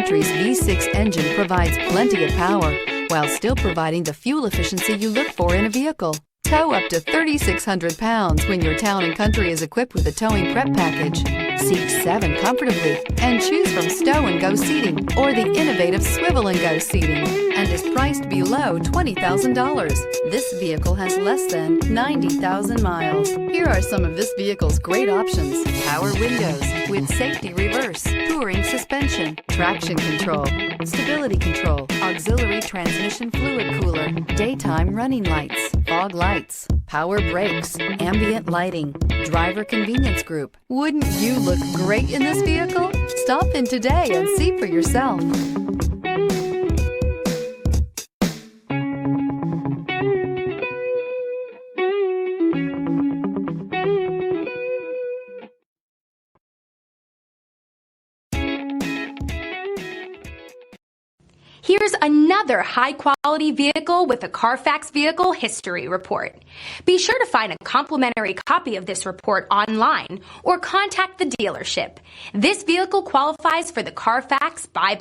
Country's V6 engine provides plenty of power while still providing the fuel efficiency you look for in a vehicle. Tow up to 3,600 pounds when your Town & Country is equipped with a towing prep package. Seat 7 comfortably and choose from stow and go seating or the innovative swivel and go seating, and is priced below $20,000. This vehicle has less than 90,000 miles. Here are some of this vehicle's great options: power windows with safety reverse, touring suspension, traction control, stability control, auxiliary transmission fluid cooler, daytime running lights, fog lights, power brakes, ambient lighting, driver convenience group. Wouldn't you look great in this vehicle? Stop in today and see for yourself. Here's another high-quality vehicle with a Carfax Vehicle History Report. Be sure to find a complimentary copy of this report online or contact the dealership. This vehicle qualifies for the Carfax buyback